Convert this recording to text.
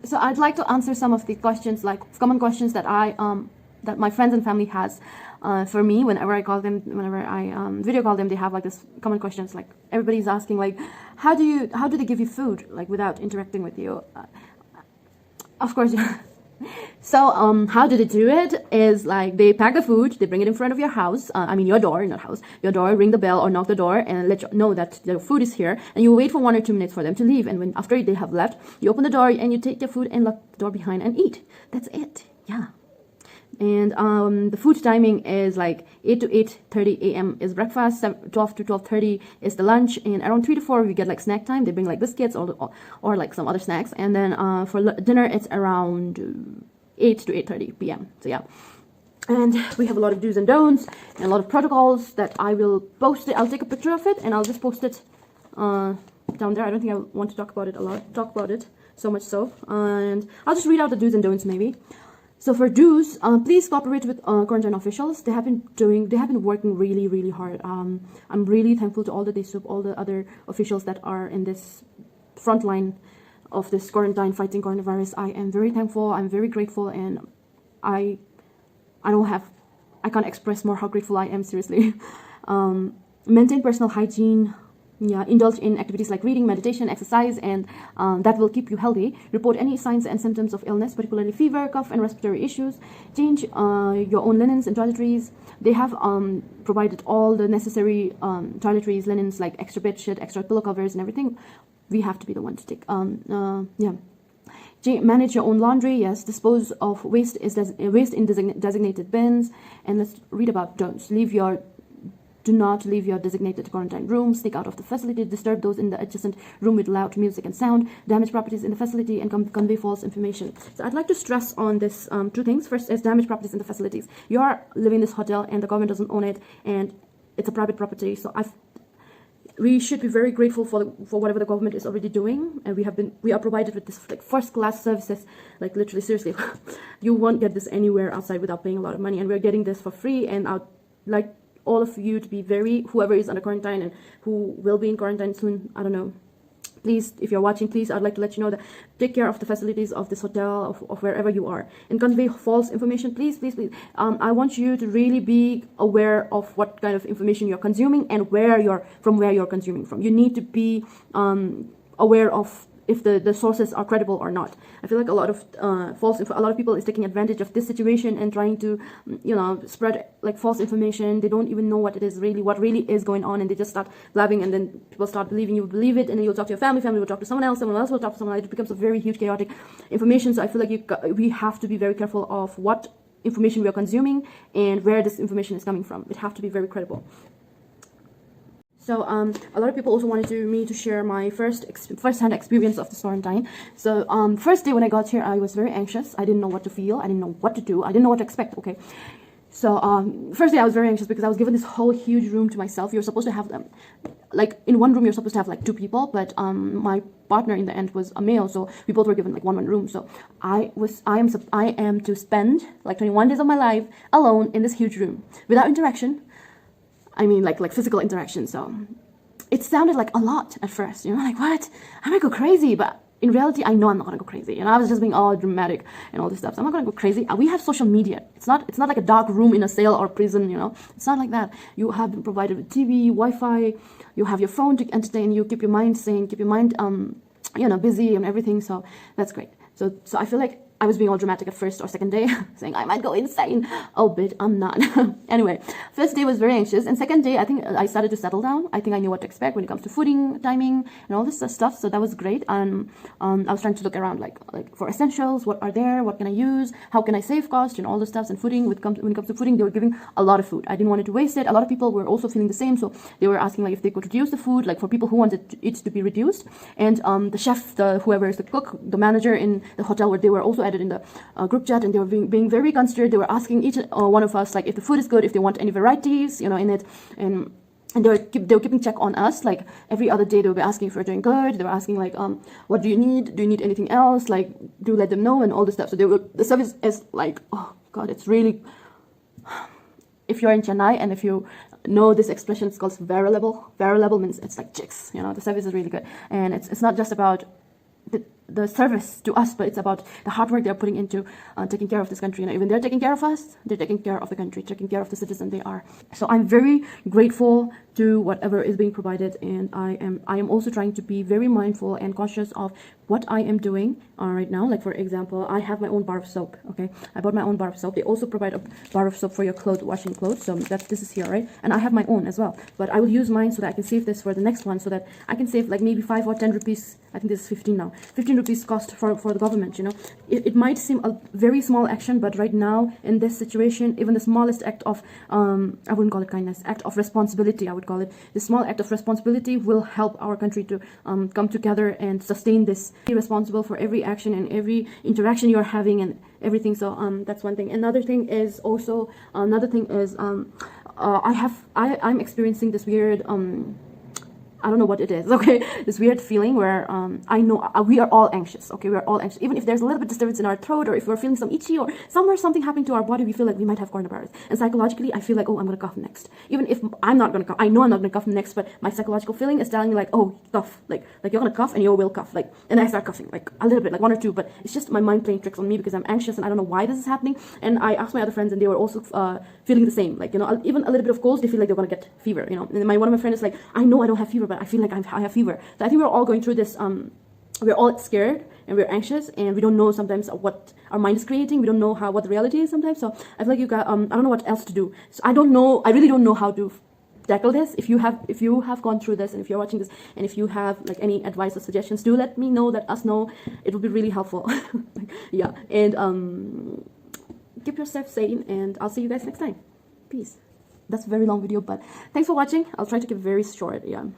So I'd like to answer some of the questions, like common questions that that my friends and family has for me whenever I call them, whenever I video call them. They have like this common questions, like everybody's asking like, how do they give you food like without interacting with you? Of course. So how do they do it is like they pack the food, they bring it in front of your house, I mean your door, not house, your door, ring the bell or knock the door and let you know that the food is here, and you wait for 1 or 2 minutes for them to leave, and when after they have left, you open the door and you take your food and lock the door behind and eat. That's it. Yeah. And the food timing is like 8 to 8:30 a.m. is breakfast, 12 to 12:30 is the lunch, and around 3 to 4 we get like snack time. They bring like biscuits or like some other snacks, and then for dinner it's around 8 to 8:30 p.m. So yeah, and we have a lot of do's and don'ts and a lot of protocols that I will post it. I'll take a picture of it and I'll just post it down there. I don't think I want to talk about it so much so, and I'll just read out the do's and don'ts maybe. So for do's, please cooperate with quarantine officials. They have been working really hard. I'm really thankful to all the DSUP, all the other officials that are in this front line of this quarantine, fighting coronavirus. I am very thankful. I'm very grateful, and I can't express more how grateful I am, seriously. Maintain personal hygiene. Yeah, indulge in activities like reading, meditation, exercise, and that will keep you healthy. Report any signs and symptoms of illness, particularly fever, cough, and respiratory issues. Change your own linens and toiletries. They have provided all the necessary toiletries, linens like extra bed sheet, extra pillow covers, and everything. We have to be the one to take. Manage your own laundry. Yes, dispose of waste in designated bins. And let's read about don'ts. Do not leave your designated quarantine room. Sneak out of the facility. Disturb those in the adjacent room with loud music and sound. Damage properties in the facility and convey false information. So I'd like to stress on this 2 things. First is damage properties in the facilities. You are living in this hotel and the government doesn't own it, and it's a private property. So we should be very grateful for whatever the government is already doing, and we are provided with this like first class services, like literally, seriously. You won't get this anywhere outside without paying a lot of money, and we're getting this for free. And I'd like all of you to be whoever is under quarantine and who will be in quarantine soon, I don't know, please, if you're watching, please, I'd like to let you know that take care of the facilities of this hotel, of wherever you are, and convey false information, please. I want you to really be aware of what kind of information you're consuming and where you're consuming from. You need to be aware of if the sources are credible or not. I feel like a lot of a lot of people is taking advantage of this situation and trying to, spread like false information. They don't even know what really is going on, and they just start blabbing, and then people start believing you believe it, and then you'll talk to your family will talk to someone else will talk to someone else. It becomes a very huge chaotic information. So I feel like we have to be very careful of what information we are consuming and where this information is coming from. It have to be very credible. So a lot of people also wanted me to share my first-hand experience of the quarantine. So first day when I got here, I was very anxious. I didn't know what to feel. I didn't know what to do. I didn't know what to expect. Okay. So first day I was very anxious because I was given this whole huge room to myself. You're supposed to have them, like in one room you're supposed to have like 2 people, but my partner in the end was a male, so we both were given like one room. So I am to spend like 21 days of my life alone in this huge room without interaction. I mean, like physical interaction. So it sounded like a lot at first, like, what? I might go crazy, but in reality, I know I'm not gonna go crazy. I was just being all dramatic and all this stuff. So I'm not gonna go crazy. We have social media. It's not like a dark room in a cell or prison. It's not like that. You have been provided with TV, Wi-Fi. You have your phone to entertain you, keep your mind sane, keep your mind busy and everything. So that's great. So I feel like I was being all dramatic at first or second day, saying I might go insane. Oh, but I'm not. Anyway, first day was very anxious, and second day I think I started to settle down. I think I knew what to expect when it comes to fooding, timing, and all this stuff. So that was great. And I was trying to look around like for essentials. What are there? What can I use? How can I save cost? And all the stuff. And fooding. When it comes to fooding, they were giving a lot of food. I didn't want it to waste it. A lot of people were also feeling the same, so they were asking like if they could reduce the food, like for people who wanted it to be reduced. And the chef, whoever is the cook, the manager in the hotel, where they were also added in the group chat, and they were being very considerate. They were asking each one of us like if the food is good, if they want any varieties, in it, and they were keeping check on us. Like every other day, they would be asking if we're doing good. They were asking like, what do you need? Do you need anything else? Like, do let them know and all this stuff. So the service is like, oh God, it's really if you're in Chennai and if you know this expression, it's called variable. Variable means it's like chicks, you know, the service is really good. And it's not just about the service to us, but it's about the hard work they're putting into taking care of this country. You know, even they're taking care of us, they're taking care of the country, taking care of the citizen they are. So I'm very grateful to whatever is being provided, and I am also trying to be very mindful and cautious of what I am doing right now. Like for example, I have my own bar of soap. Okay, I bought my own bar of soap. They also provide a bar of soap for your washing clothes. So this is here, right? And I have my own as well, but I will use mine so that I can save this for the next one, so that I can save like maybe 5 or 10 rupees. I think this is 15 now. 15 rupees cost for the government. You know, it might seem a very small action, but right now in this situation, even the smallest act of I wouldn't call it kindness, act of responsibility, I would call it. The small act of responsibility will help our country to come together and sustain this. Be responsible for every action and every interaction you're having and everything. So that's one thing. Another thing is I'm experiencing this weird I don't know what it is, okay? This weird feeling where I know we are all anxious, okay? We are all anxious. Even if there's a little bit disturbance in our throat, or if we're feeling some itchy, or something happening to our body, we feel like we might have coronavirus. And psychologically, I feel like, oh, I'm gonna cough next. Even if I'm not gonna cough, I know I'm not gonna cough next, but my psychological feeling is telling me like, oh, cough. Like you're gonna cough and you will cough. Like, and I start coughing, like a little bit, like 1 or 2, but it's just my mind playing tricks on me because I'm anxious and I don't know why this is happening. And I asked my other friends and they were also feeling the same. Like, you know, even a little bit of colds, they feel like they're gonna get fever, you know. And one of my friends is like, I know I don't have fever, but I feel like I have fever. So I think we're all going through this, we're all scared and we're anxious and we don't know sometimes what our mind is creating. We don't know what the reality is sometimes. So I feel like you got, I don't know what else to do. So I really don't know how to tackle this. If you have gone through this and if you're watching this and if you have like any advice or suggestions, do let me know, let us know. It would be really helpful. Yeah, and keep yourself sane and I'll see you guys next time. Peace. That's a very long video, but thanks for watching. I'll try to keep it very short. Yeah.